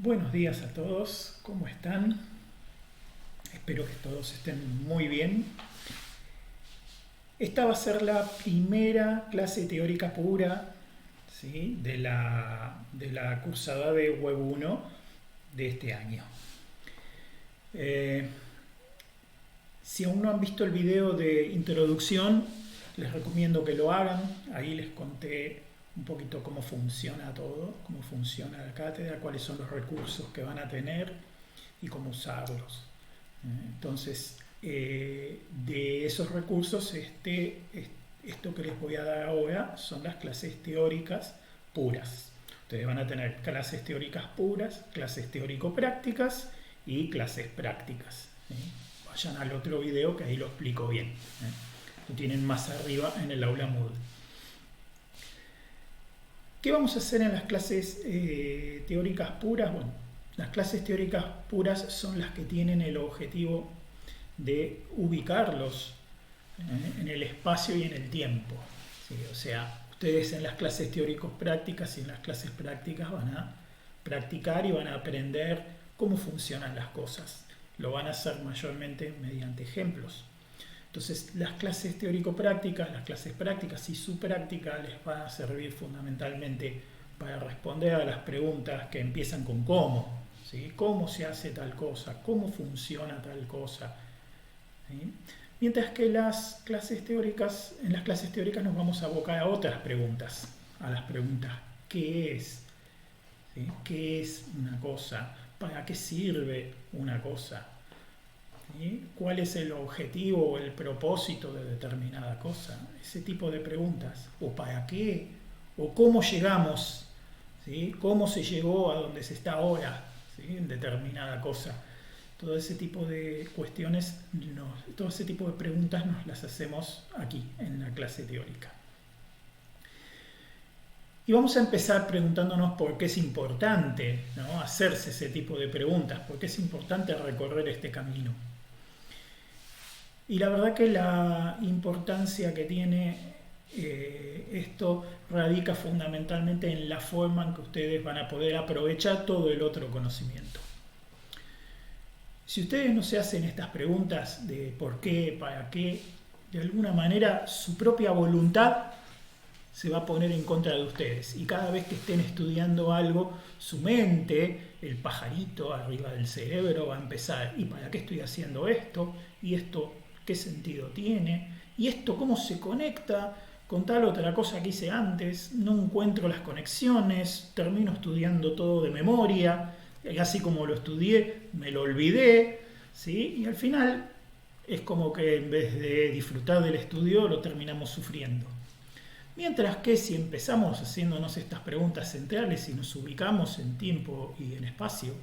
Buenos días a todos, ¿cómo están? Espero que todos estén muy bien. Esta va a ser la primera clase teórica pura, ¿sí?, de la cursada de Web 1 de este año. Si aún no han visto el video de introducción, les recomiendo que lo hagan. Ahí les conté un poquito cómo funciona todo, cómo funciona la cátedra, cuáles son los recursos que van a tener y cómo usarlos. Entonces, de esos recursos, esto que les voy a dar ahora son las clases teóricas puras. Ustedes van a tener clases teóricas puras, clases teórico-prácticas y clases prácticas. Vayan al otro video que ahí lo explico bien. Lo tienen más arriba en el aula Moodle. ¿Qué vamos a hacer en las clases teóricas puras? Bueno, las clases teóricas puras son las que tienen el objetivo de ubicarlos en el espacio y en el tiempo. ¿Sí? O sea, ustedes en las clases teóricos-prácticas y en las clases prácticas van a practicar y van a aprender cómo funcionan las cosas. Lo van a hacer mayormente mediante ejemplos. Entonces, las clases teórico-prácticas, las clases prácticas y su práctica les van a servir fundamentalmente para responder a las preguntas que empiezan con cómo. ¿Sí? ¿Cómo se hace tal cosa? ¿Cómo funciona tal cosa? ¿Sí? Mientras que en las clases teóricas nos vamos a abocar a otras preguntas. A las preguntas, ¿qué es? ¿Sí? ¿Qué es una cosa? ¿Para qué sirve una cosa? ¿Sí? ¿Cuál es el objetivo o el propósito de determinada cosa? Ese tipo de preguntas. ¿O para qué? ¿O cómo llegamos? ¿Sí? ¿Cómo se llegó a donde se está ahora? ¿Sí? En determinada cosa. Todo ese tipo de cuestiones, todo ese tipo de preguntas nos las hacemos aquí, en la clase teórica. Y vamos a empezar preguntándonos por qué es importante, ¿no?, hacerse ese tipo de preguntas, por qué es importante recorrer este camino. Y la verdad que la importancia que tiene esto radica fundamentalmente en la forma en que ustedes van a poder aprovechar todo el otro conocimiento. Si ustedes no se hacen estas preguntas de por qué, para qué, de alguna manera su propia voluntad se va a poner en contra de ustedes. Y cada vez que estén estudiando algo, su mente, el pajarito arriba del cerebro, va a empezar: ¿y para qué estoy haciendo esto? ¿Y esto qué sentido tiene? ¿Y esto cómo se conecta con tal otra cosa que hice antes? No encuentro las conexiones, termino estudiando todo de memoria, y así como lo estudié, me lo olvidé, ¿sí? Y al final es como que en vez de disfrutar del estudio, lo terminamos sufriendo. Mientras que si empezamos haciéndonos estas preguntas centrales y nos ubicamos en tiempo y en espacio,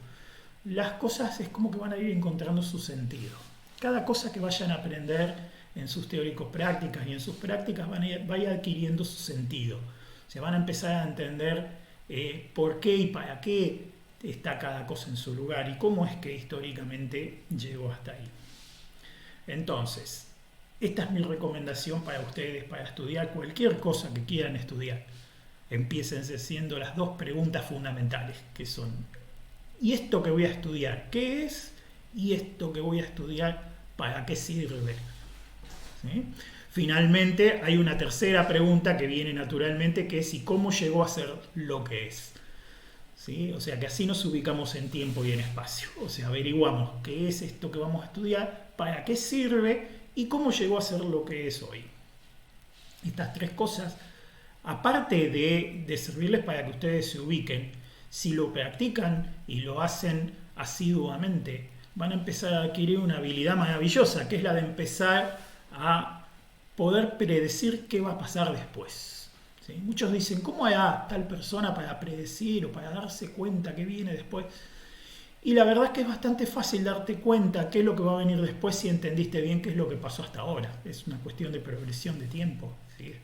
las cosas es como que van a ir encontrando su sentido. Cada cosa que vayan a aprender en sus teóricos prácticas y en sus prácticas vaya adquiriendo su sentido. Se van a empezar a entender por qué y para qué está cada cosa en su lugar y cómo es que históricamente llegó hasta ahí. Entonces, esta es mi recomendación para ustedes, para estudiar cualquier cosa que quieran estudiar. Empiecen haciendo las dos preguntas fundamentales, que son: ¿y esto que voy a estudiar qué es? ¿Y esto que voy a estudiar para qué sirve? ¿Sí? Finalmente, hay una tercera pregunta que viene naturalmente, que es: ¿y cómo llegó a ser lo que es? ¿Sí? O sea, que así nos ubicamos en tiempo y en espacio. O sea, averiguamos qué es esto que vamos a estudiar, para qué sirve y cómo llegó a ser lo que es hoy. Estas tres cosas, aparte de servirles para que ustedes se ubiquen, si lo practican y lo hacen asiduamente, van a empezar a adquirir una habilidad maravillosa, que es la de empezar a poder predecir qué va a pasar después. ¿Sí? Muchos dicen: ¿cómo hará tal persona para predecir o para darse cuenta qué viene después? Y la verdad es que es bastante fácil darte cuenta qué es lo que va a venir después si entendiste bien qué es lo que pasó hasta ahora. Es una cuestión de progresión de tiempo. ¿Sí?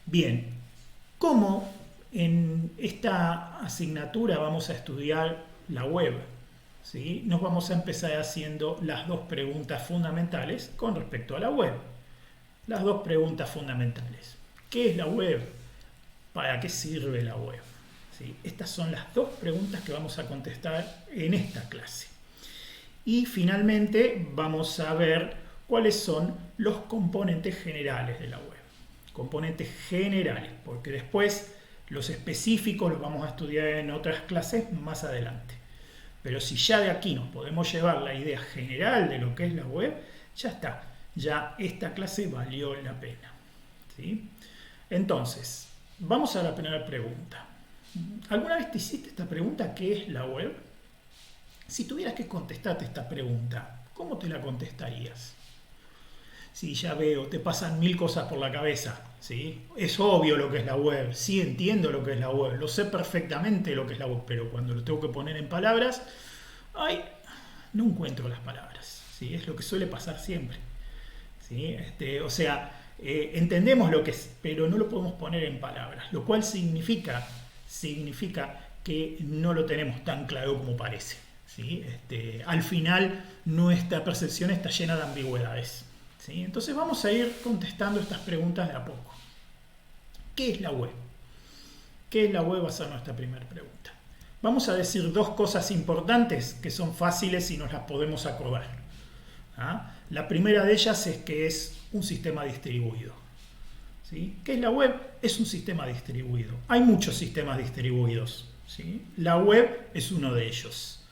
Bien, ¿cómo en esta asignatura vamos a estudiar la web? ¿Sí? Nos vamos a empezar haciendo las dos preguntas fundamentales con respecto a la web. Las dos preguntas fundamentales. ¿Qué es la web? ¿Para qué sirve la web? ¿Sí? Estas son las dos preguntas que vamos a contestar en esta clase. Y finalmente vamos a ver cuáles son los componentes generales de la web. Componentes generales, porque después los específicos los vamos a estudiar en otras clases más adelante. Pero si ya de aquí nos podemos llevar la idea general de lo que es la web, ya está. Ya esta clase valió la pena. ¿Sí? Entonces, vamos a la primera pregunta. ¿Alguna vez te hiciste esta pregunta? ¿Qué es la web? Si tuvieras que contestarte esta pregunta, ¿cómo te la contestarías? Sí, ya veo, te pasan mil cosas por la cabeza, ¿sí? Es obvio lo que es la web, sí entiendo lo que es la web, lo sé perfectamente lo que es la web, pero cuando lo tengo que poner en palabras, ay, no encuentro las palabras, ¿sí? Es lo que suele pasar siempre, ¿sí? Entendemos lo que es, pero no lo podemos poner en palabras, lo cual significa que no lo tenemos tan claro como parece, ¿sí? Al final, nuestra percepción está llena de ambigüedades. ¿Sí? Entonces vamos a ir contestando estas preguntas de a poco. ¿Qué es la web? ¿Qué es la web? Va a ser nuestra primera pregunta. Vamos a decir dos cosas importantes que son fáciles y nos las podemos acordar. ¿Ah? La primera de ellas es que es un sistema distribuido. ¿Sí? ¿Qué es la web? Es un sistema distribuido. Hay muchos sistemas distribuidos. ¿Sí? La web es uno de ellos.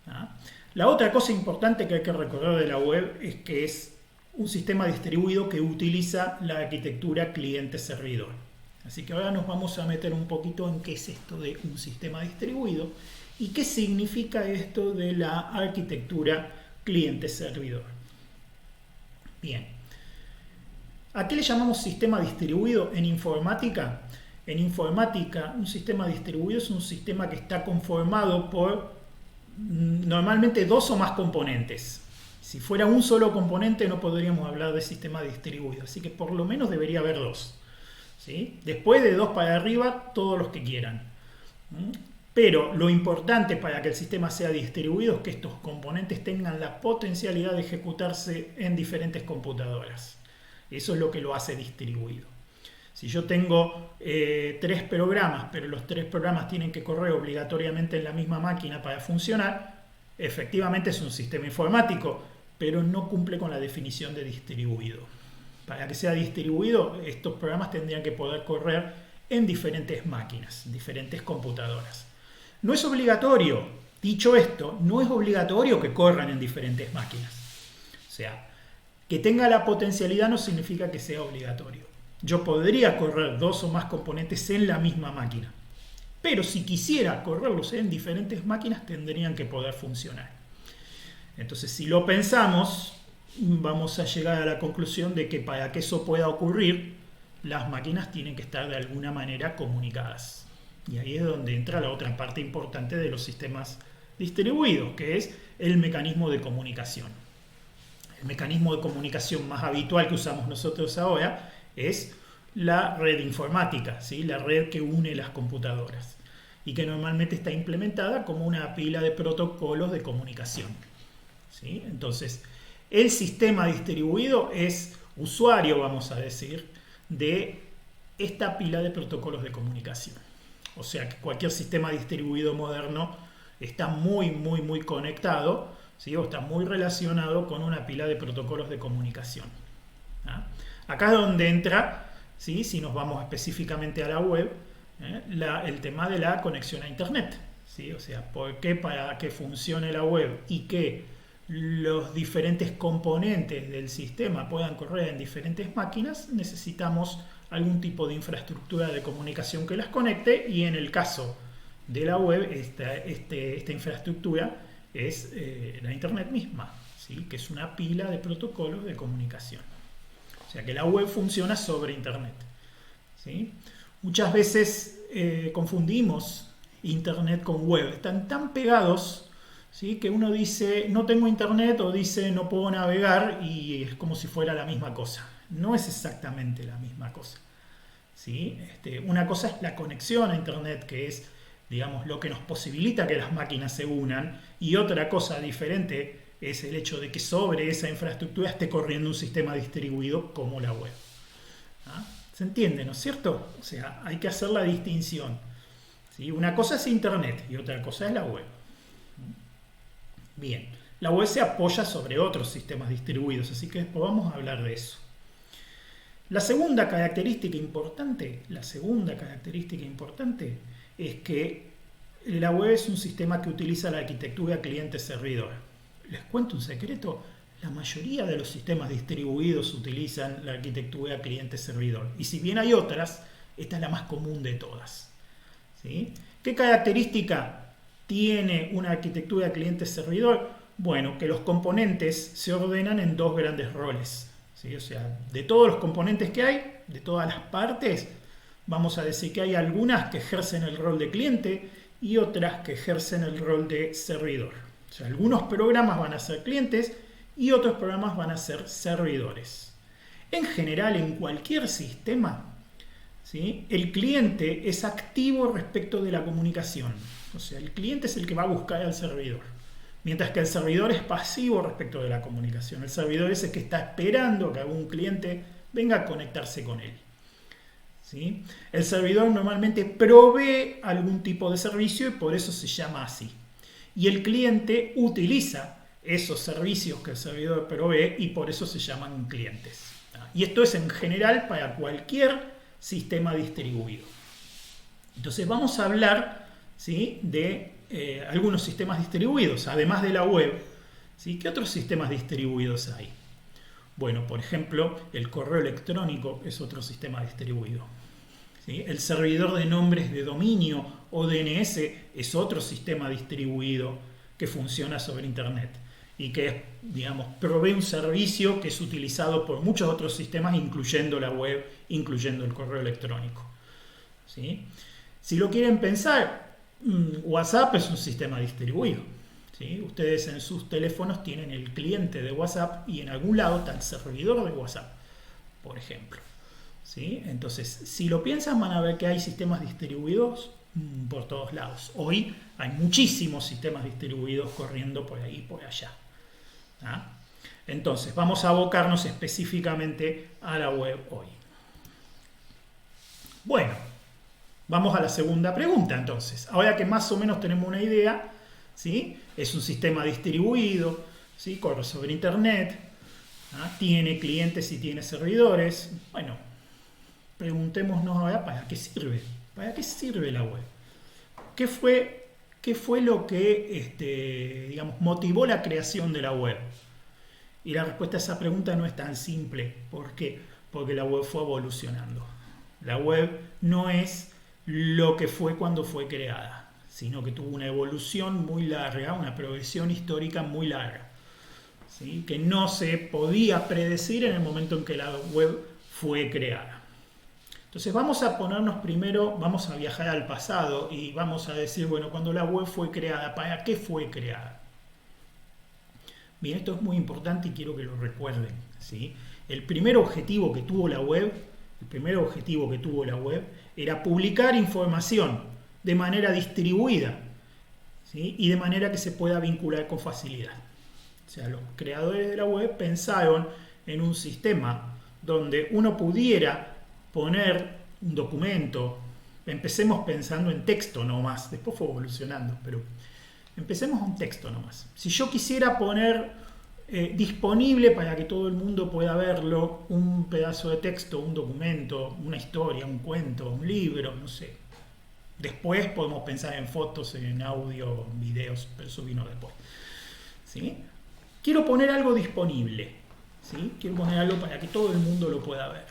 ¿Ah? La otra cosa importante que hay que recordar de la web es que es un sistema distribuido que utiliza la arquitectura cliente-servidor. Así que ahora nos vamos a meter un poquito en qué es esto de un sistema distribuido y qué significa esto de la arquitectura cliente-servidor. Bien. ¿A qué le llamamos sistema distribuido en informática? En informática, un sistema distribuido es un sistema que está conformado por normalmente dos o más componentes. Si fuera un solo componente no podríamos hablar de sistema distribuido, así que por lo menos debería haber dos. ¿Sí? Después de dos para arriba, todos los que quieran. Pero lo importante para que el sistema sea distribuido es que estos componentes tengan la potencialidad de ejecutarse en diferentes computadoras. Eso es lo que lo hace distribuido. Si yo tengo tres programas, pero los tres programas tienen que correr obligatoriamente en la misma máquina para funcionar, efectivamente es un sistema informático, pero no cumple con la definición de distribuido. Para que sea distribuido, estos programas tendrían que poder correr en diferentes máquinas, diferentes computadoras. No es obligatorio, dicho esto, no es obligatorio que corran en diferentes máquinas. O sea, que tenga la potencialidad no significa que sea obligatorio. Yo podría correr dos o más componentes en la misma máquina, pero si quisiera correrlos en diferentes máquinas tendrían que poder funcionar. Entonces, si lo pensamos, vamos a llegar a la conclusión de que para que eso pueda ocurrir, las máquinas tienen que estar de alguna manera comunicadas. Y ahí es donde entra la otra parte importante de los sistemas distribuidos, que es el mecanismo de comunicación. El mecanismo de comunicación más habitual que usamos nosotros ahora es la red informática, ¿sí? La red que une las computadoras y que normalmente está implementada como una pila de protocolos de comunicación. ¿Sí? Entonces, el sistema distribuido es usuario, vamos a decir, de esta pila de protocolos de comunicación. O sea que cualquier sistema distribuido moderno está muy conectado, ¿sí? O está muy relacionado con una pila de protocolos de comunicación. ¿Ah? Acá es donde entra, ¿sí? Si nos vamos específicamente a la web, el tema de la conexión a Internet. ¿Sí? O sea, ¿por qué para que funcione la web y que los diferentes componentes del sistema puedan correr en diferentes máquinas, necesitamos algún tipo de infraestructura de comunicación que las conecte? Y en el caso de la web, esta infraestructura es la Internet misma, ¿sí? Que es una pila de protocolos de comunicación. O sea que la web funciona sobre Internet, ¿sí? Muchas veces confundimos Internet con web. Están tan pegados, ¿sí? Que uno dice no tengo Internet o dice no puedo navegar y es como si fuera la misma cosa. No es exactamente la misma cosa, ¿sí? Una cosa es la conexión a Internet, que es, digamos, lo que nos posibilita que las máquinas se unan, y otra cosa diferente es el hecho de que sobre esa infraestructura esté corriendo un sistema distribuido como la web. ¿Ah? ¿Se entiende, no es cierto? O sea, hay que hacer la distinción, ¿sí? Una cosa es Internet y otra cosa es la web. Bien, la web se apoya sobre otros sistemas distribuidos, así que después vamos a hablar de eso. La segunda característica importante es que la web es un sistema que utiliza la arquitectura cliente-servidor. Les cuento un secreto, la mayoría de los sistemas distribuidos utilizan la arquitectura cliente-servidor. Y si bien hay otras, esta es la más común de todas. ¿Sí? ¿Qué característica tiene una arquitectura cliente-servidor? Bueno, que los componentes se ordenan en dos grandes roles. ¿Sí? O sea, de todos los componentes que hay, de todas las partes, vamos a decir que hay algunas que ejercen el rol de cliente y otras que ejercen el rol de servidor. O sea, algunos programas van a ser clientes y otros programas van a ser servidores. En general, en cualquier sistema, ¿sí?, el cliente es activo respecto de la comunicación. O sea, el cliente es el que va a buscar al servidor. Mientras que el servidor es pasivo respecto de la comunicación. El servidor es el que está esperando que algún cliente venga a conectarse con él. ¿Sí? El servidor normalmente provee algún tipo de servicio y por eso se llama así. Y el cliente utiliza esos servicios que el servidor provee y por eso se llaman clientes. Y esto es en general para cualquier sistema distribuido. Entonces vamos a hablar, ¿sí?, de algunos sistemas distribuidos, además de la web. ¿Sí? ¿Qué otros sistemas distribuidos hay? Bueno, por ejemplo, el correo electrónico es otro sistema distribuido. ¿Sí? El servidor de nombres de dominio o DNS es otro sistema distribuido que funciona sobre Internet y que, digamos, provee un servicio que es utilizado por muchos otros sistemas, incluyendo la web, incluyendo el correo electrónico. ¿Sí? Si lo quieren pensar, WhatsApp es un sistema distribuido. ¿Sí? Ustedes en sus teléfonos tienen el cliente de WhatsApp y en algún lado está el servidor de WhatsApp, por ejemplo. ¿Sí? Entonces, si lo piensan, van a ver que hay sistemas distribuidos por todos lados. Hoy hay muchísimos sistemas distribuidos corriendo por ahí y por allá. ¿Ah? Entonces, vamos a abocarnos específicamente a la web hoy. Bueno, vamos a la segunda pregunta entonces. Ahora que más o menos tenemos una idea, ¿sí?, es un sistema distribuido, ¿sí?, corre sobre Internet, ¿ah?, tiene clientes y tiene servidores. Bueno, preguntémonos ahora, ¿para qué sirve? ¿Para qué sirve la web? ¿Qué fue lo que digamos, motivó la creación de la web? Y la respuesta a esa pregunta no es tan simple. ¿Por qué? Porque la web fue evolucionando. La web no es lo que fue cuando fue creada, sino que tuvo una evolución muy larga, una progresión histórica muy larga, ¿sí?, que no se podía predecir en el momento en que la web fue creada. Entonces vamos a ponernos primero, vamos a viajar al pasado y vamos a decir, bueno, cuando la web fue creada, ¿para qué fue creada? Bien, esto es muy importante y quiero que lo recuerden, ¿sí? El primer objetivo que tuvo la web era publicar información de manera distribuida, ¿sí?, y de manera que se pueda vincular con facilidad. O sea, los creadores de la web pensaron en un sistema donde uno pudiera poner un documento. Empecemos pensando en texto nomás, después fue evolucionando, pero empecemos en texto nomás. Si yo quisiera poner disponible para que todo el mundo pueda verlo, un pedazo de texto, un documento, una historia, un cuento, un libro, no sé. Después podemos pensar en fotos, en audio, videos, pero eso vino después. ¿Sí? Quiero poner algo disponible, ¿sí? Quiero poner algo para que todo el mundo lo pueda ver.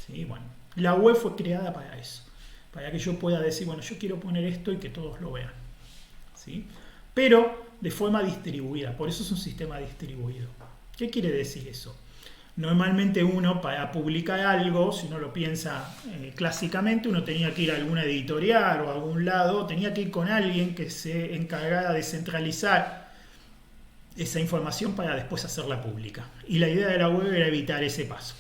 ¿Sí? Bueno, la web fue creada para eso, para que yo pueda decir, bueno, yo quiero poner esto y que todos lo vean. ¿Sí? Pero de forma distribuida, por eso es un sistema distribuido. ¿Qué quiere decir eso? Normalmente uno, para publicar algo, si uno lo piensa clásicamente, uno tenía que ir a alguna editorial o a algún lado, tenía que ir con alguien que se encargara de centralizar esa información para después hacerla pública. Y la idea de la web era evitar ese paso.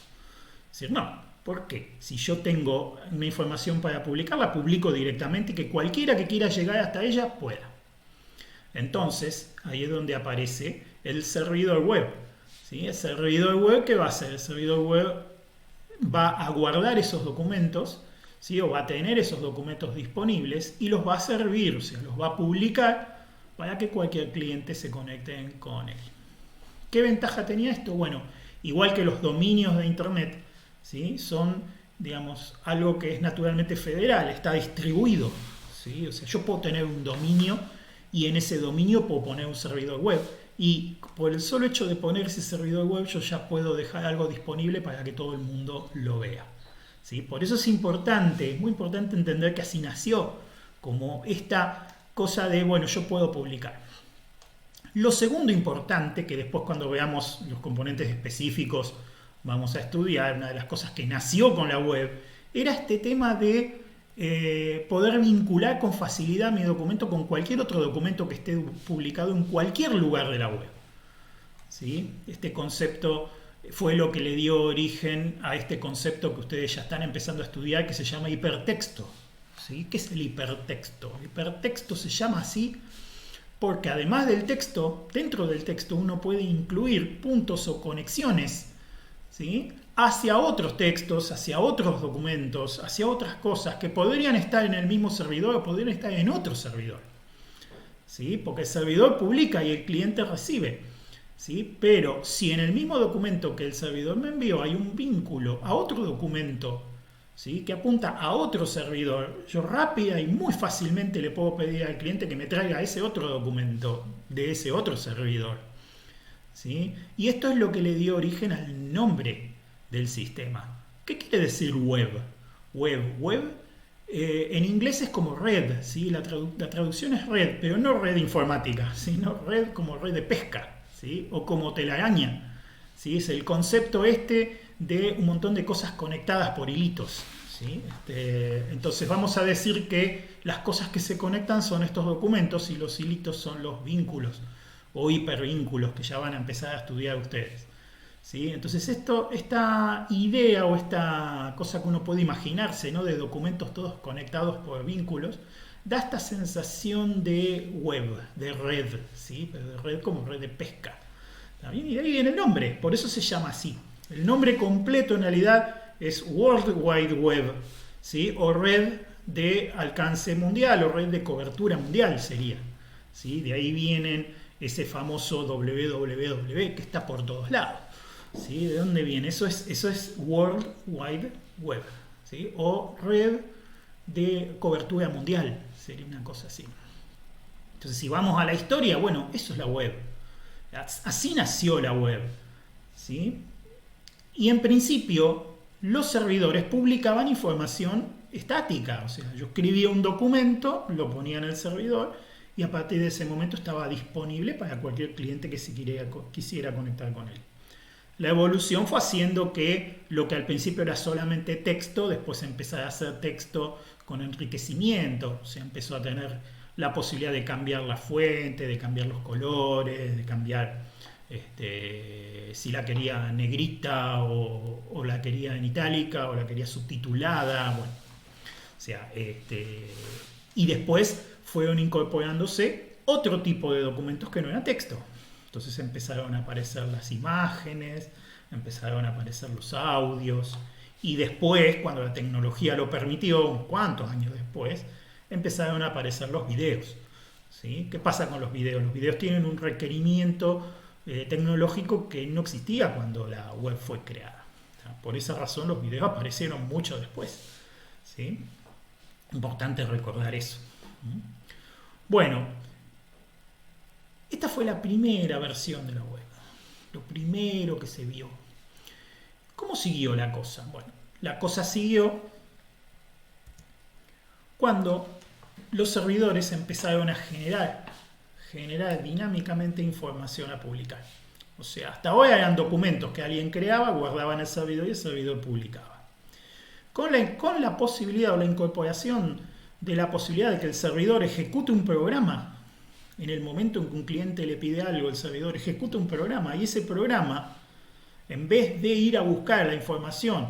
Es decir, no, ¿por qué? Si yo tengo una información para publicar, la publico directamente y que cualquiera que quiera llegar hasta ella pueda. Entonces, ahí es donde aparece el servidor web. ¿Sí? El servidor web, ¿qué va a hacer? El servidor web va a guardar esos documentos, ¿sí? O va a tener esos documentos disponibles y los va a servir, o sea, los va a publicar para que cualquier cliente se conecte con él. ¿Qué ventaja tenía esto? Bueno, igual que los dominios de Internet, ¿sí? Son, digamos, algo que es naturalmente federal, está distribuido, ¿sí? O sea, yo puedo tener un dominio y en ese dominio puedo poner un servidor web. Y por el solo hecho de poner ese servidor web yo ya puedo dejar algo disponible para que todo el mundo lo vea, ¿sí? Por eso es muy importante entender que así nació, como esta cosa de, bueno, yo puedo publicar. Lo segundo importante, que después cuando veamos los componentes específicos vamos a estudiar, una de las cosas que nació con la web, era este tema de poder vincular con facilidad mi documento con cualquier otro documento que esté publicado en cualquier lugar de la web, ¿sí? Este concepto fue lo que le dio origen a este concepto que ustedes ya están empezando a estudiar, que se llama hipertexto, ¿sí? ¿Qué es el hipertexto? El hipertexto se llama así porque además del texto, dentro del texto uno puede incluir puntos o conexiones, ¿sí? Hacia otros textos, hacia otros documentos, hacia otras cosas que podrían estar en el mismo servidor o podrían estar en otro servidor, ¿sí? Porque el servidor publica y el cliente recibe, ¿sí? Pero si en el mismo documento que el servidor me envió hay un vínculo a otro documento, ¿sí? Que apunta a otro servidor, yo rápida y muy fácilmente le puedo pedir al cliente que me traiga ese otro documento de ese otro servidor, ¿sí? Y esto es lo que le dio origen al nombre del sistema. ¿Qué quiere decir web? Web en inglés es como red, ¿sí? La traducción es red, pero no red informática, sino red como red de pesca, ¿sí? O como telaraña, ¿sí? Es el concepto de un montón de cosas conectadas por hilitos, ¿sí? Entonces vamos a decir que las cosas que se conectan son estos documentos y los hilitos son los vínculos o hipervínculos que ya van a empezar a estudiar ustedes, ¿sí? Entonces esta idea o esta cosa que uno puede imaginarse, ¿no? De documentos todos conectados por vínculos, da esta sensación de web, de red, ¿sí? Pero de red como red de pesca. ¿También? Y de ahí viene el nombre, por eso se llama así. El nombre completo en realidad es World Wide Web, ¿sí? O red de alcance mundial o red de cobertura mundial sería, ¿sí? De ahí vienen ese famoso www que está por todos lados, ¿sí? ¿De dónde viene? Eso es World Wide Web, ¿sí? O red de cobertura mundial, sería una cosa así. Entonces, si vamos a la historia, bueno, eso es la web. Así nació la web, ¿sí? Y en principio, los servidores publicaban información estática. O sea, yo escribía un documento, lo ponía en el servidor y a partir de ese momento estaba disponible para cualquier cliente que quisiera conectar con él. La evolución fue haciendo que lo que al principio era solamente texto, después empezara a ser texto con enriquecimiento. O sea, empezó a tener la posibilidad de cambiar la fuente, de cambiar los colores, de cambiar si la quería negrita o la quería en itálica o la quería subtitulada. Bueno, o sea, y después fueron incorporándose otro tipo de documentos que no eran texto. Entonces empezaron a aparecer las imágenes, empezaron a aparecer los audios y después, cuando la tecnología lo permitió, unos cuantos años después, empezaron a aparecer los videos, ¿sí? ¿Qué pasa con los videos? Los videos tienen un requerimiento tecnológico que no existía cuando la web fue creada. O sea, por esa razón los videos aparecieron mucho después, ¿sí? Importante recordar eso. Bueno, esta fue la primera versión de la web, lo primero que se vio. ¿Cómo siguió la cosa? Bueno, la cosa siguió cuando los servidores empezaron a generar dinámicamente información a publicar. O sea, hasta ahora eran documentos que alguien creaba, guardaba en el servidor y el servidor publicaba. Con la posibilidad o la incorporación de la posibilidad de que el servidor ejecute un programa, en el momento en que un cliente le pide algo, el servidor ejecuta un programa y ese programa, en vez de ir a buscar la información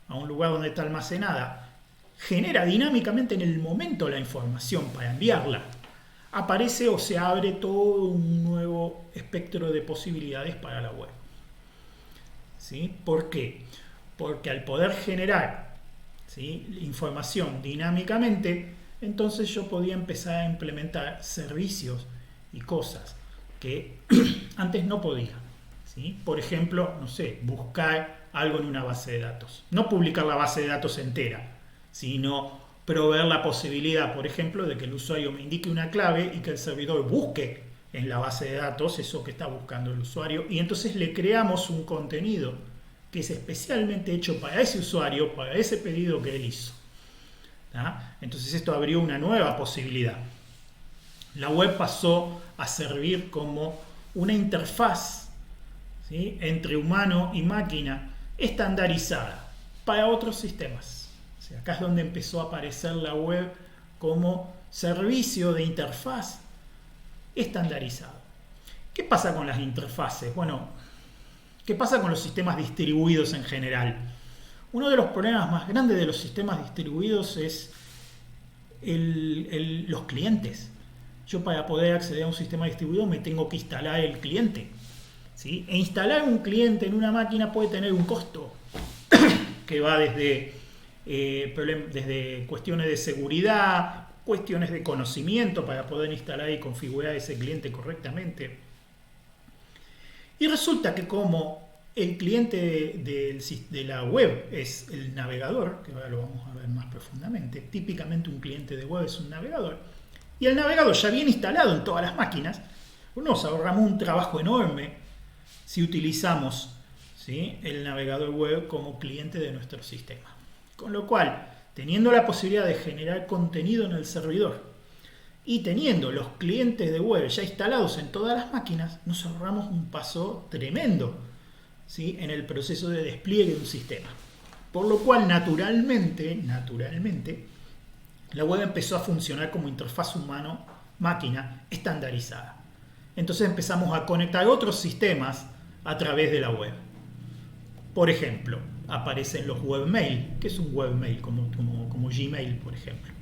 a un lugar donde está almacenada, genera dinámicamente en el momento la información para enviarla, aparece o se abre todo un nuevo espectro de posibilidades para la web, ¿sí? ¿Por qué? Porque al poder generar, ¿sí? Información dinámicamente, entonces yo podía empezar a implementar servicios y cosas que antes no podía, ¿sí? Por ejemplo, no sé, buscar algo en una base de datos. No publicar la base de datos entera, sino proveer la posibilidad, por ejemplo, de que el usuario me indique una clave y que el servidor busque en la base de datos eso que está buscando el usuario, y entonces le creamos un contenido que es especialmente hecho para ese usuario, para ese pedido que él hizo. ¿Ah? Entonces esto abrió una nueva posibilidad. La web pasó a servir como una interfaz, ¿sí?, entre humano y máquina estandarizada para otros sistemas. O sea, acá es donde empezó a aparecer la web como servicio de interfaz estandarizado. ¿Qué pasa con las interfaces? Bueno, ¿qué pasa con los sistemas distribuidos en general? Uno de los problemas más grandes de los sistemas distribuidos es los clientes. Yo, para poder acceder a un sistema distribuido, me tengo que instalar el cliente, ¿sí? E instalar un cliente en una máquina puede tener un costo que va desde cuestiones de seguridad, cuestiones de conocimiento para poder instalar y configurar ese cliente correctamente. Y resulta que como el cliente de la web es el navegador, que ahora lo vamos a ver más profundamente, típicamente un cliente de web es un navegador, y el navegador ya viene instalado en todas las máquinas, nos ahorramos un trabajo enorme si utilizamos, ¿sí?, el navegador web como cliente de nuestro sistema. Con lo cual, teniendo la posibilidad de generar contenido en el servidor y teniendo los clientes de web ya instalados en todas las máquinas, nos ahorramos un paso tremendo, ¿sí?, en el proceso de despliegue de un sistema. Por lo cual, naturalmente, la web empezó a funcionar como interfaz humano-máquina estandarizada. Entonces empezamos a conectar otros sistemas a través de la web. Por ejemplo, aparecen los webmail. ¿Qué es un webmail? Como Gmail, por ejemplo.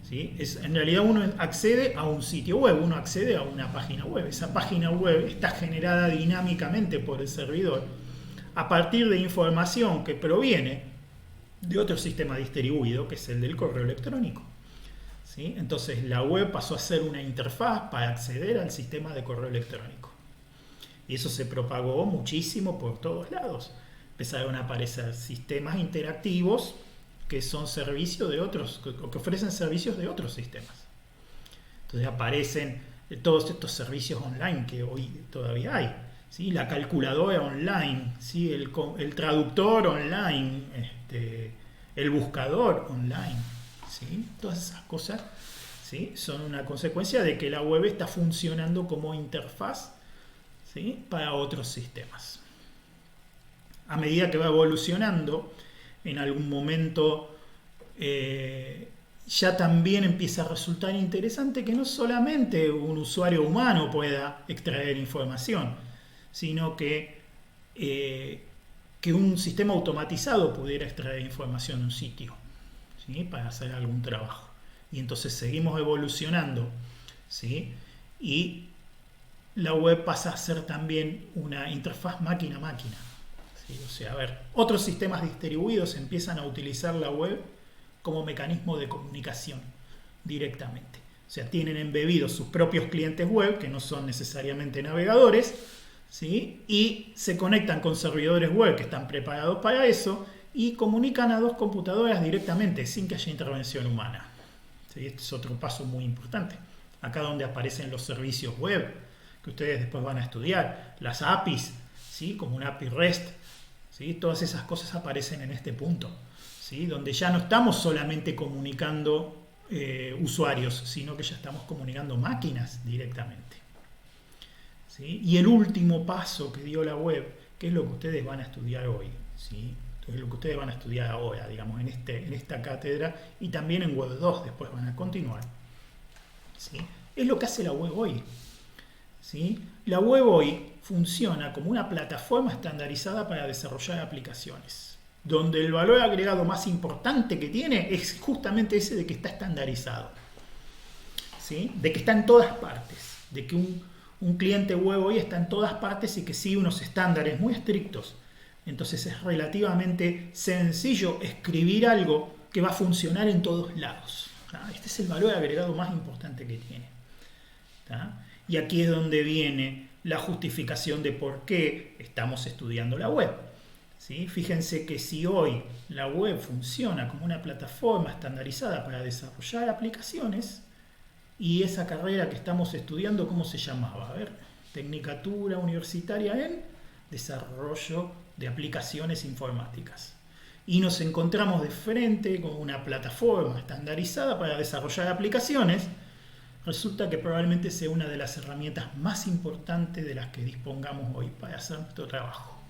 ¿Sí? En realidad uno accede a un sitio web, uno accede a una página web. Esa página web está generada dinámicamente por el servidor a partir de información que proviene de otro sistema distribuido, que es el del correo electrónico. ¿Sí? Entonces la web pasó a ser una interfaz para acceder al sistema de correo electrónico. Y eso se propagó muchísimo por todos lados. Empezaron a aparecer sistemas interactivos que son servicios de otros, que ofrecen servicios de otros sistemas. Entonces aparecen todos estos servicios online que hoy todavía hay, ¿sí? La calculadora online, ¿sí? El traductor online, el buscador online, ¿sí? Todas esas cosas, ¿sí?, son una consecuencia de que la web está funcionando como interfaz, ¿sí?, para otros sistemas. A medida que va evolucionando, en algún momento ya también empieza a resultar interesante que no solamente un usuario humano pueda extraer información, sino que un sistema automatizado pudiera extraer información de un sitio, ¿sí?, para hacer algún trabajo. Y entonces seguimos evolucionando, ¿sí?, y la web pasa a ser también una interfaz máquina-máquina. ¿Sí? O sea, otros sistemas distribuidos empiezan a utilizar la web como mecanismo de comunicación directamente. O sea, tienen embebidos sus propios clientes web, que no son necesariamente navegadores, ¿sí?, y se conectan con servidores web que están preparados para eso y comunican a dos computadoras directamente, sin que haya intervención humana. ¿Sí? Este es otro paso muy importante. Acá donde aparecen los servicios web, que ustedes después van a estudiar, las APIs, ¿sí?, como una API REST, ¿sí?, todas esas cosas aparecen en este punto, ¿sí?, donde ya no estamos solamente comunicando usuarios, sino que ya estamos comunicando máquinas directamente. ¿Sí? Y el último paso que dio la web, que es lo que ustedes van a estudiar hoy, ¿sí?, entonces lo que ustedes van a estudiar ahora, digamos, en esta cátedra, y también en Web 2 después van a continuar, ¿sí?, es lo que hace la web hoy. ¿Sí? La web hoy funciona como una plataforma estandarizada para desarrollar aplicaciones, donde el valor agregado más importante que tiene es justamente ese de que está estandarizado, ¿sí?, de que está en todas partes, de que un cliente web hoy está en todas partes y que sigue unos estándares muy estrictos. Entonces es relativamente sencillo escribir algo que va a funcionar en todos lados. Este es el valor agregado más importante que tiene. Y aquí es donde viene la justificación de por qué estamos estudiando la web. ¿Sí? Fíjense que si hoy la web funciona como una plataforma estandarizada para desarrollar aplicaciones, y esa carrera que estamos estudiando, ¿cómo se llamaba? A ver, Tecnicatura Universitaria en Desarrollo de Aplicaciones Informáticas. Y nos encontramos de frente con una plataforma estandarizada para desarrollar aplicaciones. Resulta que probablemente sea una de las herramientas más importantes de las que dispongamos hoy para hacer nuestro trabajo.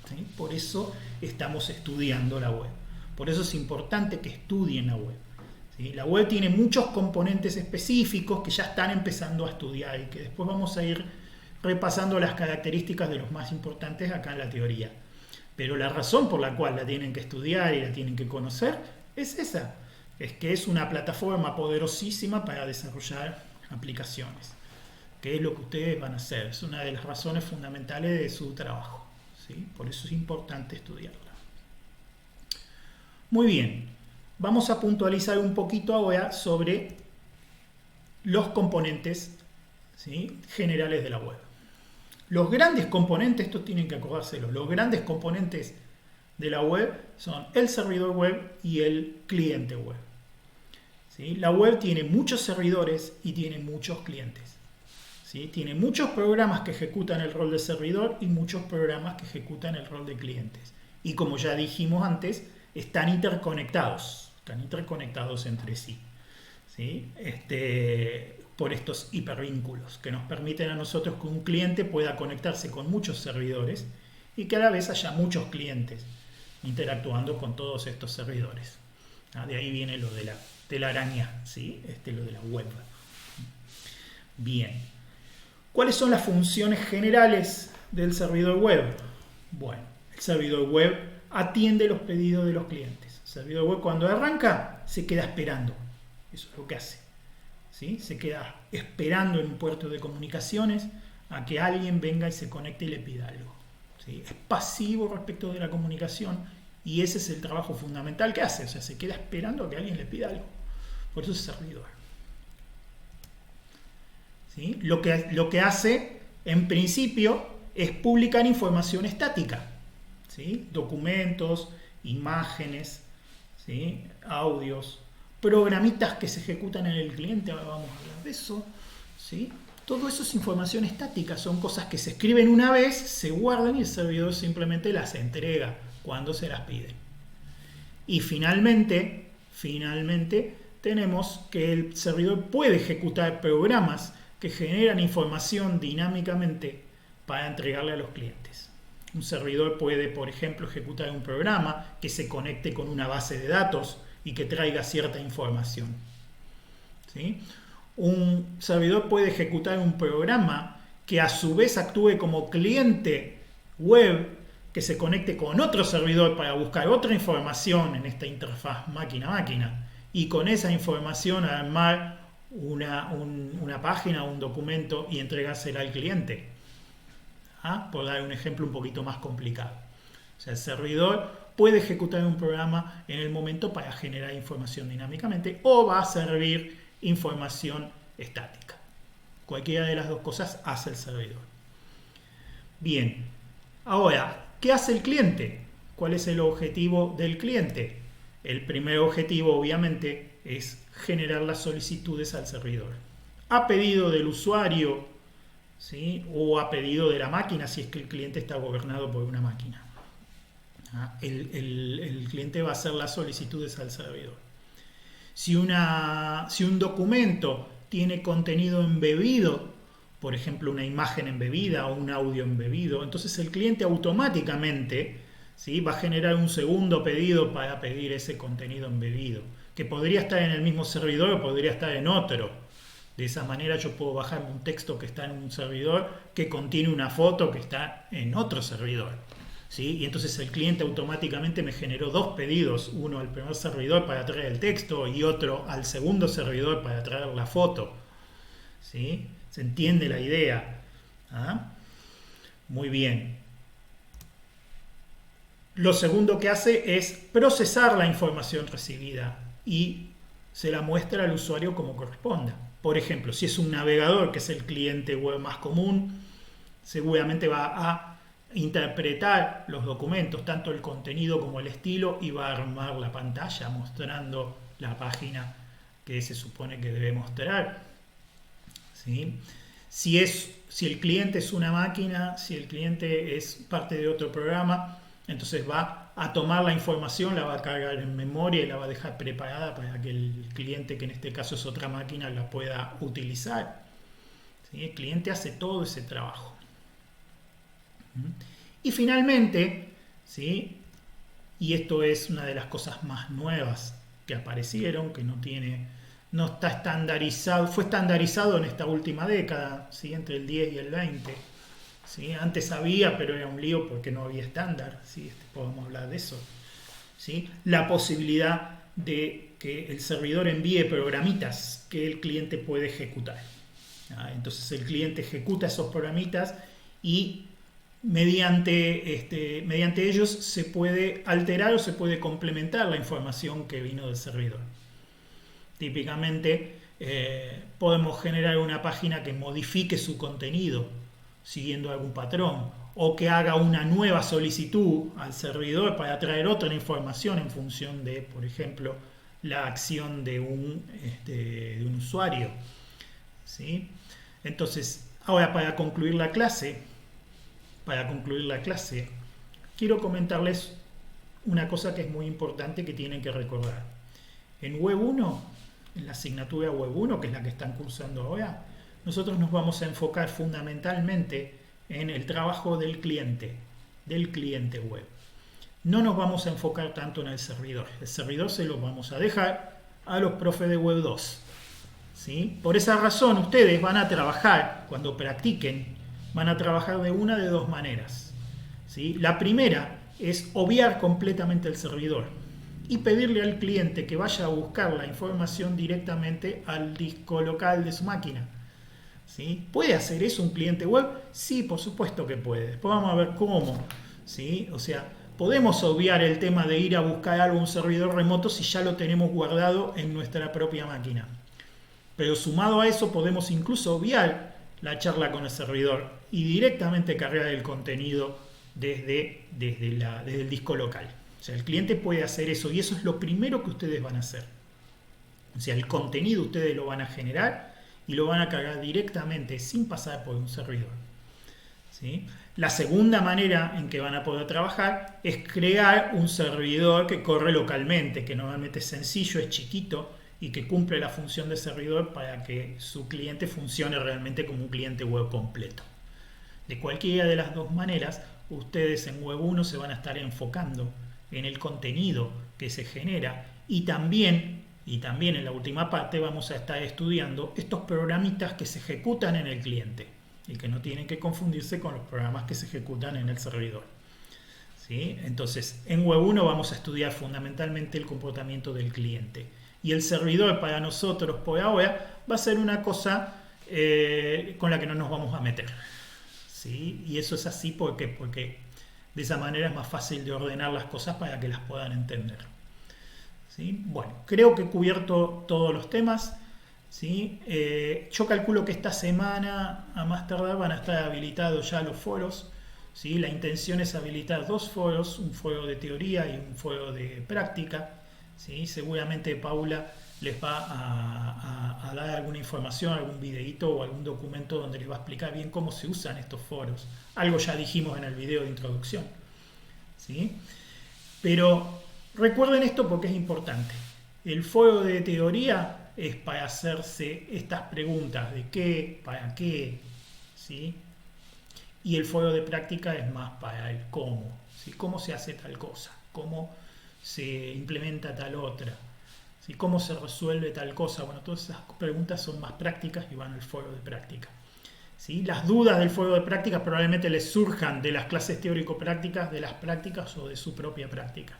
¿Sí? Por eso estamos estudiando la web. Por eso es importante que estudien la web. ¿Sí? La web tiene muchos componentes específicos que ya están empezando a estudiar y que después vamos a ir repasando las características de los más importantes acá en la teoría. Pero la razón por la cual la tienen que estudiar y la tienen que conocer es esa. Es que es una plataforma poderosísima para desarrollar aplicaciones. Que es lo que ustedes van a hacer. Es una de las razones fundamentales de su trabajo. ¿Sí? Por eso es importante estudiarla. Muy bien. Vamos a puntualizar un poquito ahora sobre los componentes, ¿sí?, generales de la web. Los grandes componentes, estos tienen que acordárselo, los grandes componentes de la web son el servidor web y el cliente web. ¿Sí? La web tiene muchos servidores y tiene muchos clientes. ¿Sí? Tiene muchos programas que ejecutan el rol de servidor y muchos programas que ejecutan el rol de clientes. Y como ya dijimos antes, están interconectados entre sí. ¿Sí? Por estos hipervínculos que nos permiten a nosotros que un cliente pueda conectarse con muchos servidores y que a la vez haya muchos clientes interactuando con todos estos servidores. De ahí viene lo de la telaraña, ¿sí? Lo de la web. Bien. ¿Cuáles son las funciones generales del servidor web? Bueno, el servidor web atiende los pedidos de los clientes. El servidor web cuando arranca se queda esperando. Eso es lo que hace. ¿Sí? Se queda esperando en un puerto de comunicaciones a que alguien venga y se conecte y le pida algo. ¿Sí? Es pasivo respecto de la comunicación y ese es el trabajo fundamental que hace. O sea, se queda esperando a que alguien le pida algo. Por eso es servidor. ¿Sí? Lo que hace, en principio, es publicar información estática. ¿Sí? Documentos, imágenes, ¿sí?, audios, programitas que se ejecutan en el cliente, ahora vamos a hablar de eso. ¿Sí? Todo eso es información estática, son cosas que se escriben una vez, se guardan y el servidor simplemente las entrega cuando se las piden. Y finalmente tenemos que el servidor puede ejecutar programas que generan información dinámicamente para entregarle a los clientes. Un servidor puede, por ejemplo, ejecutar un programa que se conecte con una base de datos y que traiga cierta información. ¿Sí? Un servidor puede ejecutar un programa que a su vez actúe como cliente web que se conecte con otro servidor para buscar otra información en esta interfaz máquina-máquina y con esa información armar una página o un documento y entregársela al cliente. Por dar un ejemplo un poquito más complicado. O sea, el servidor puede ejecutar un programa en el momento para generar información dinámicamente o va a servir información estática. Cualquiera de las dos cosas hace el servidor. Bien, ahora, ¿qué hace el cliente? ¿Cuál es el objetivo del cliente? El primer objetivo, obviamente, es generar las solicitudes al servidor. A pedido del usuario, ¿sí?, o a pedido de la máquina, si es que el cliente está gobernado por una máquina. El cliente va a hacer las solicitudes al servidor. Si un documento tiene contenido embebido, por ejemplo una imagen embebida o un audio embebido, entonces el cliente automáticamente, ¿sí?, va a generar un segundo pedido para pedir ese contenido embebido, que podría estar en el mismo servidor o podría estar en otro. De esa manera yo puedo bajar un texto que está en un servidor que contiene una foto que está en otro servidor. ¿Sí? Y entonces el cliente automáticamente me generó dos pedidos, uno al primer servidor para traer el texto y otro al segundo servidor para traer la foto. ¿Sí? ¿Se entiende la idea? Muy bien. Lo segundo que hace es procesar la información recibida y se la muestra al usuario como corresponda. Por ejemplo, si es un navegador, que es el cliente web más común, seguramente va a interpretar los documentos, tanto el contenido como el estilo, y va a armar la pantalla mostrando la página que se supone que debe mostrar. ¿Sí? Si el cliente es una máquina, si el cliente es parte de otro programa, entonces va a tomar la información, la va a cargar en memoria y la va a dejar preparada para que el cliente, que en este caso es otra máquina, la pueda utilizar. ¿Sí? El cliente hace todo ese trabajo. Y finalmente, ¿sí? Y esto es una de las cosas más nuevas que aparecieron, que no está estandarizado, fue estandarizado en esta última década, ¿sí? Entre el 10 y el 20. ¿Sí? Antes había, pero era un lío porque no había estándar, ¿sí? Podemos hablar de eso. ¿Sí? La posibilidad de que el servidor envíe programitas que el cliente puede ejecutar. Entonces el cliente ejecuta esos programitas y mediante ellos se puede alterar o se puede complementar la información que vino del servidor. Típicamente podemos generar una página que modifique su contenido siguiendo algún patrón, o que haga una nueva solicitud al servidor para traer otra información en función de, por ejemplo, la acción de un usuario. ¿Sí? Entonces, ahora para concluir la clase, quiero comentarles una cosa que es muy importante que tienen que recordar. En Web 1, en la asignatura Web 1, que es la que están cursando ahora, nosotros nos vamos a enfocar fundamentalmente en el trabajo del cliente web. No nos vamos a enfocar tanto en el servidor. El servidor se lo vamos a dejar a los profes de Web 2. ¿Sí? Por esa razón, ustedes van a trabajar, cuando practiquen, van a trabajar de una de dos maneras. ¿Sí? La primera es obviar completamente el servidor y pedirle al cliente que vaya a buscar la información directamente al disco local de su máquina. ¿Sí? ¿Puede hacer eso un cliente web? Sí, por supuesto que puede. Después vamos a ver cómo. ¿Sí? O sea, podemos obviar el tema de ir a buscar algo en un servidor remoto si ya lo tenemos guardado en nuestra propia máquina. Pero sumado a eso podemos incluso obviar la charla con el servidor y directamente cargar el contenido desde el disco local. O sea, el cliente puede hacer eso y eso es lo primero que ustedes van a hacer. O sea, el contenido ustedes lo van a generar y lo van a cargar directamente sin pasar por un servidor. ¿Sí? La segunda manera en que van a poder trabajar es crear un servidor que corre localmente, que normalmente es sencillo, es chiquito y que cumple la función de servidor para que su cliente funcione realmente como un cliente web completo. De cualquiera de las dos maneras, ustedes en Web 1 se van a estar enfocando en el contenido que se genera y también en la última parte vamos a estar estudiando estos programitas que se ejecutan en el cliente y que no tienen que confundirse con los programas que se ejecutan en el servidor. ¿Sí? Entonces, en Web 1 vamos a estudiar fundamentalmente el comportamiento del cliente. Y el servidor para nosotros por ahora va a ser una cosa con la que no nos vamos a meter. ¿Sí? Y eso es así porque de esa manera es más fácil de ordenar las cosas para que las puedan entender. ¿Sí? Bueno, creo que he cubierto todos los temas. ¿Sí? Yo calculo que esta semana a más tardar van a estar habilitados ya los foros. ¿Sí? La intención es habilitar dos foros, un foro de teoría y un foro de práctica. ¿Sí? Seguramente Paula les va a dar alguna información, algún videíto o algún documento donde les va a explicar bien cómo se usan estos foros. Algo ya dijimos en el video de introducción. ¿Sí? Pero recuerden esto porque es importante. El foro de teoría es para hacerse estas preguntas de qué, para qué, ¿sí? Y el foro de práctica es más para el cómo, ¿sí? Cómo se hace tal cosa, cómo se implementa tal otra, ¿sí? Cómo se resuelve tal cosa. Bueno, todas esas preguntas son más prácticas y van al foro de práctica. ¿Sí? Las dudas del foro de práctica probablemente les surjan de las clases teórico-prácticas, de las prácticas o de su propia práctica.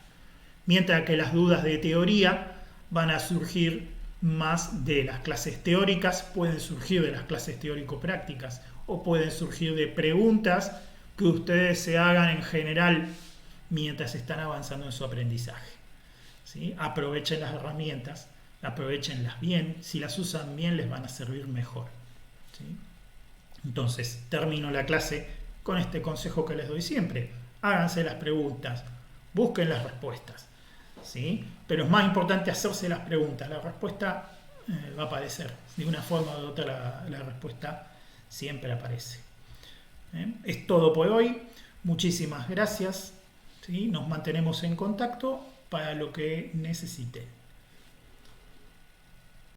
Mientras que las dudas de teoría van a surgir más de las clases teóricas, pueden surgir de las clases teórico-prácticas o pueden surgir de preguntas que ustedes se hagan en general mientras están avanzando en su aprendizaje. ¿Sí? Aprovechen las herramientas, aprovechenlas bien, si las usan bien les van a servir mejor. ¿Sí? Entonces, termino la clase con este consejo que les doy siempre. Háganse las preguntas, busquen las respuestas. ¿Sí? Pero es más importante hacerse las preguntas. La respuesta va a aparecer. De una forma u otra la respuesta siempre aparece. Es todo por hoy. Muchísimas gracias. ¿Sí? Nos mantenemos en contacto para lo que necesiten.